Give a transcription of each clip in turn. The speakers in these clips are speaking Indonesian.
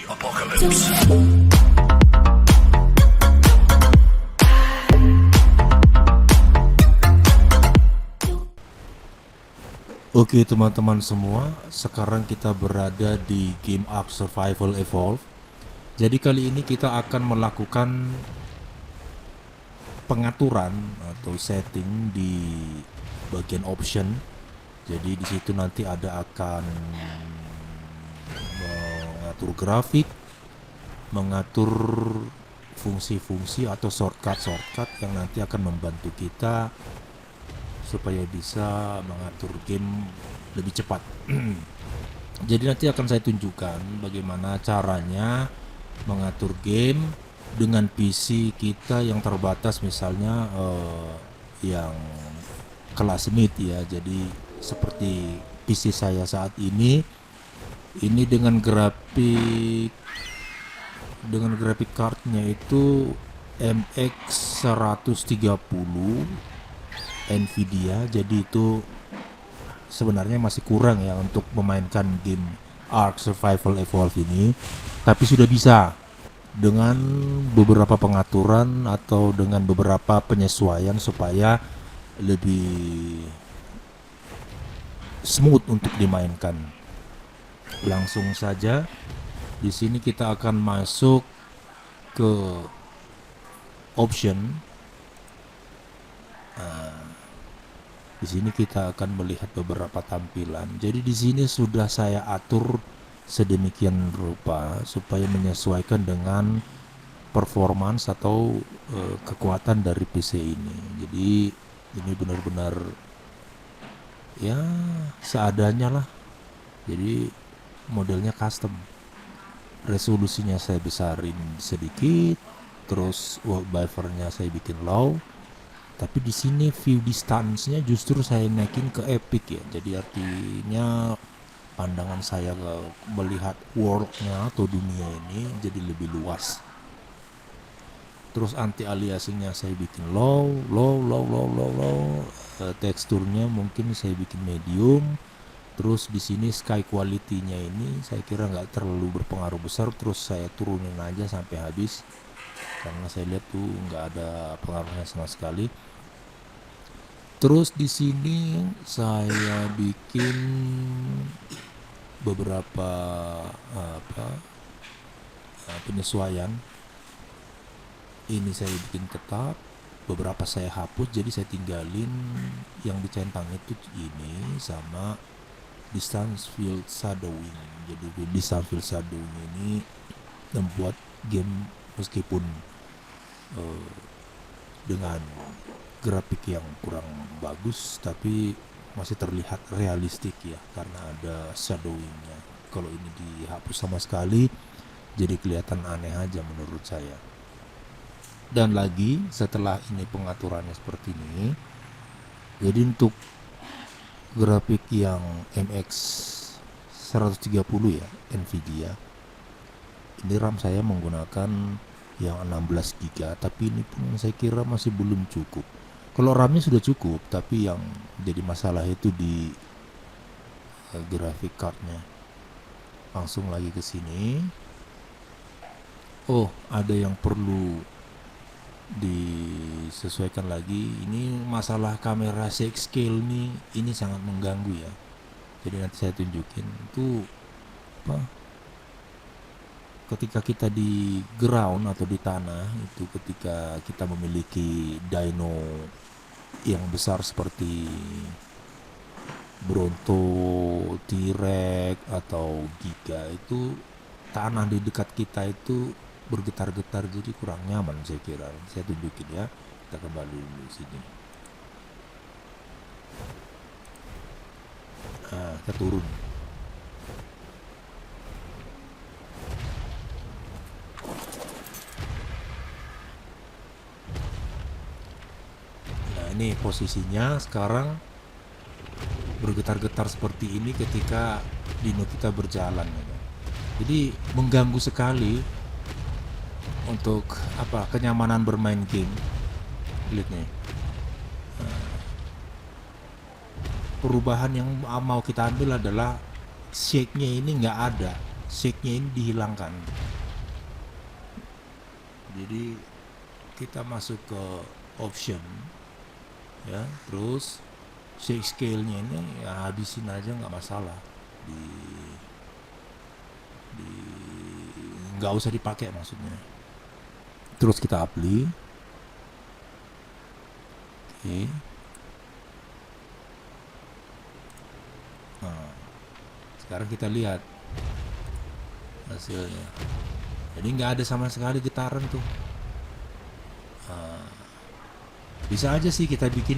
apocalypse. Oke teman-teman semua, sekarang kita berada di game Ark Survival Evolved. Jadi kali ini kita akan melakukan pengaturan atau setting di bagian option. Jadi di situ nanti ada akan mengatur grafik, mengatur fungsi-fungsi atau shortcut yang nanti akan membantu kita supaya bisa mengatur game lebih cepat. Jadi nanti akan saya tunjukkan bagaimana caranya mengatur game dengan PC kita yang terbatas, misalnya yang kelas mid ya. Jadi seperti PC saya saat ini dengan grafik cardnya itu MX 130 Nvidia. Jadi itu sebenarnya masih kurang ya untuk memainkan game Ark Survival Evolved ini, tapi sudah bisa dengan beberapa pengaturan atau dengan beberapa penyesuaian supaya lebih smooth untuk dimainkan. Langsung saja di sini kita akan masuk ke option. Di sini kita akan melihat beberapa tampilan. Jadi di sini sudah saya atur sedemikian rupa supaya menyesuaikan dengan performance atau kekuatan dari PC ini. Jadi ini benar-benar ya seadanya lah. Jadi modelnya custom. Resolusinya saya besarin sedikit, terus world buffernya saya bikin low. Tapi di sini view distance-nya justru saya naikin ke epic ya. Jadi artinya pandangan saya melihat world-nya atau dunia ini jadi lebih luas. Terus anti aliasingnya saya bikin low. Teksturnya mungkin saya bikin medium. Terus di sini sky quality-nya ini saya kira nggak terlalu berpengaruh besar. Terus saya turunin aja sampai habis, karena saya lihat tuh nggak ada pengaruhnya sama sekali. Terus di sini saya bikin beberapa penyesuaian. Ini saya bikin tetap, beberapa saya hapus, jadi saya tinggalin yang dicentang itu ini sama distance field shadowing. Jadi distance field shadowing ini membuat game meskipun dengan grafik yang kurang bagus tapi masih terlihat realistik ya, karena ada shadowingnya. Kalau ini dihapus sama sekali jadi kelihatan aneh aja menurut saya. Dan lagi setelah ini pengaturannya seperti ini, jadi untuk grafik yang MX 130 ya Nvidia, ini RAM saya menggunakan yang 16 GB, tapi ini pun saya kira masih belum cukup. Kalau RAM-nya sudah cukup, tapi yang jadi masalah itu di grafik card-nya. Langsung lagi ke sini. Oh, ada yang perlu disesuaikan lagi. Ini masalah kamera 6 scale nih, ini sangat mengganggu ya. Jadi nanti saya tunjukin itu apa? Ketika kita di ground atau di tanah itu, ketika kita memiliki dino yang besar seperti Bronto, T-Rex atau Giga, itu tanah di dekat kita itu bergetar-getar, jadi kurang nyaman saya kira. Saya tunjukin ya. Kita kembali dulu sini. Kita turun. Nah, ini posisinya sekarang bergetar-getar seperti ini ketika dino kita berjalan ya. Jadi mengganggu sekali untuk kenyamanan bermain game. Lihat nih, perubahan yang mau kita ambil adalah shake-nya ini nggak ada. shake-nya ini dihilangkan. Jadi kita masuk ke option ya, terus shake scale-nya ini ya habisin aja nggak masalah, di di nggak usah dipakai maksudnya. Terus kita apply. Oke. Nah, sekarang kita lihat hasilnya. Jadi nggak ada sama sekali getaran tuh. Bisa aja sih kita bikin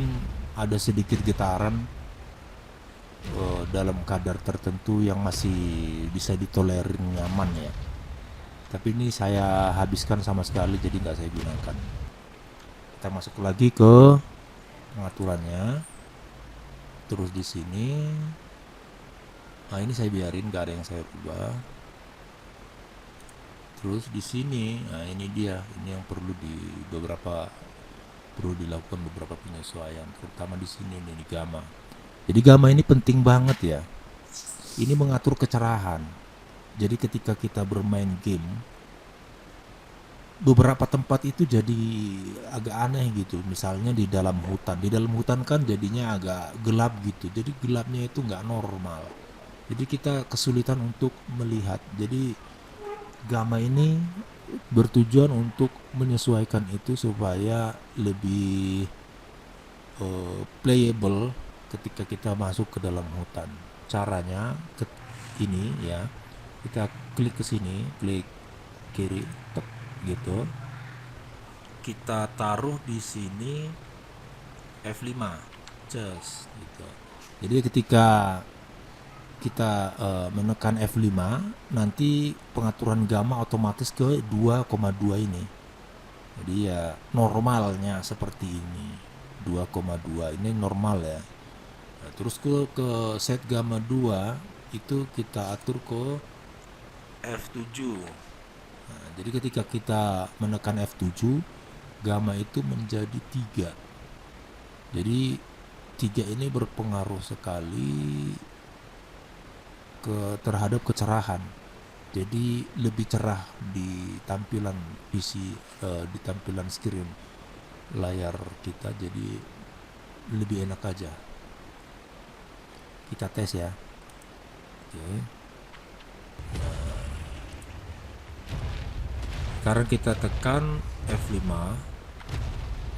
ada sedikit getaran dalam kadar tertentu yang masih bisa ditolerir nyaman ya. Tapi ini saya habiskan sama sekali, jadi nggak saya gunakan. Kita masuk lagi ke pengaturannya. Terus di sini, nah ini saya biarin, nggak ada yang saya rubah. Terus di sini, nah ini dia, ini yang perlu dilakukan beberapa penyesuaian, terutama di sini nih di gamma. Jadi gamma ini penting banget ya. Ini mengatur kecerahan. Jadi ketika kita bermain game, beberapa tempat itu jadi agak aneh gitu. Misalnya di dalam hutan. Di dalam hutan kan jadinya agak gelap gitu. Jadi gelapnya itu nggak normal. Jadi kita kesulitan untuk melihat. Jadi gamma ini bertujuan untuk menyesuaikan itu supaya lebih playable ketika kita masuk ke dalam hutan. Caranya ini ya, kita klik ke sini, klik kiri, tek, gitu. Kita taruh di sini F5, just gitu. Jadi ketika kita menekan F5, nanti pengaturan gamma otomatis ke 2,2 ini. Jadi ya normalnya seperti ini, 2,2 ini normal ya. Nah, terus ke set gamma 2 itu kita atur ke F7. Nah, jadi ketika kita menekan F7, gamma itu menjadi 3. Jadi 3 ini berpengaruh sekali terhadap kecerahan. Jadi lebih cerah di tampilan PC, di tampilan screen layar kita, jadi lebih enak aja. Kita tes ya. Oke. Sekarang kita tekan F5.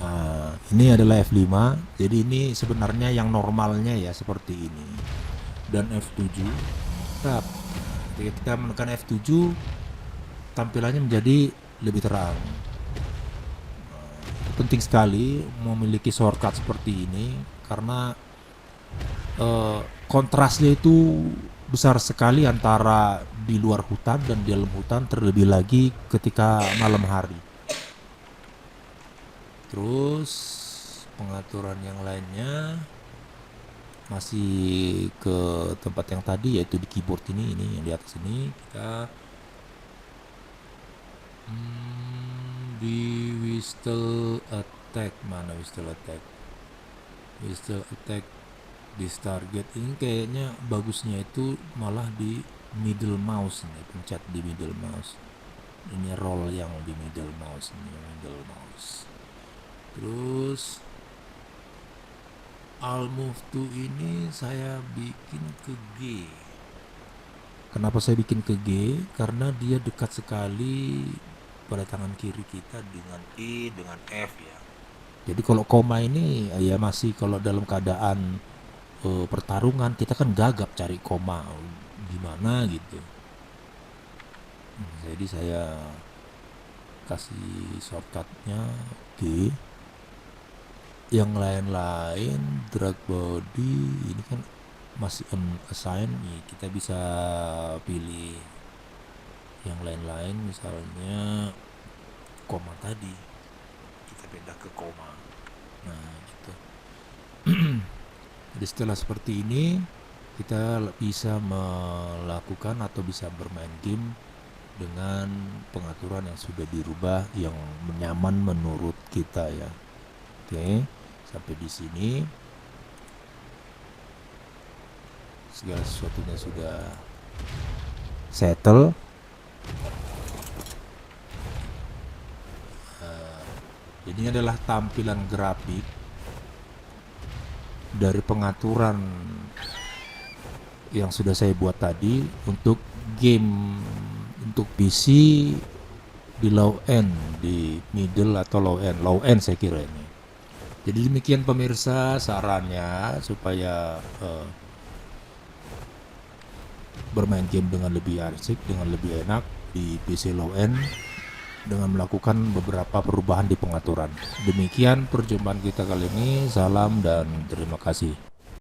Nah, ini adalah F5. Jadi ini sebenarnya yang normalnya ya seperti ini. Dan F7. Ketika kita menekan F7, tampilannya menjadi lebih terang. Penting sekali memiliki shortcut seperti ini karena kontrasnya itu besar sekali antara di luar hutan dan di dalam hutan, terlebih lagi ketika malam hari. Terus pengaturan yang lainnya masih ke tempat yang tadi, yaitu di keyboard ini yang di atas ini. Kita di whistle attack, mana whistle attack? Whistle attack this target ini kayaknya bagusnya itu malah di middle mouse nih, pencet di middle mouse. Ini roll yang di middle mouse ini, middle mouse. Terus All Move to ini saya bikin ke G. Kenapa saya bikin ke G? Karena dia dekat sekali pada tangan kiri kita dengan E, dengan F ya. Jadi kalau koma ini ya masih kalau dalam keadaan pertarungan kita kan gagap cari koma gimana gitu. Jadi saya kasih shortcutnya G. Yang lain-lain drag body ini kan masih unassign nih, kita bisa pilih yang lain-lain, misalnya koma tadi kita pindah ke koma. Nah gitu. Jadi setelah seperti ini kita bisa melakukan atau bisa bermain game dengan pengaturan yang sudah dirubah yang nyaman menurut kita ya. Oke, sampai di sini segala sesuatunya sudah settle. Ini adalah tampilan grafik dari pengaturan yang sudah saya buat tadi untuk game untuk PC di low end, di middle atau low end saya kira ini. Jadi demikian pemirsa sarannya supaya bermain game dengan lebih asik, dengan lebih enak di PC low end dengan melakukan beberapa perubahan di pengaturan. Demikian perjumpaan kita kali ini. Salam dan terima kasih.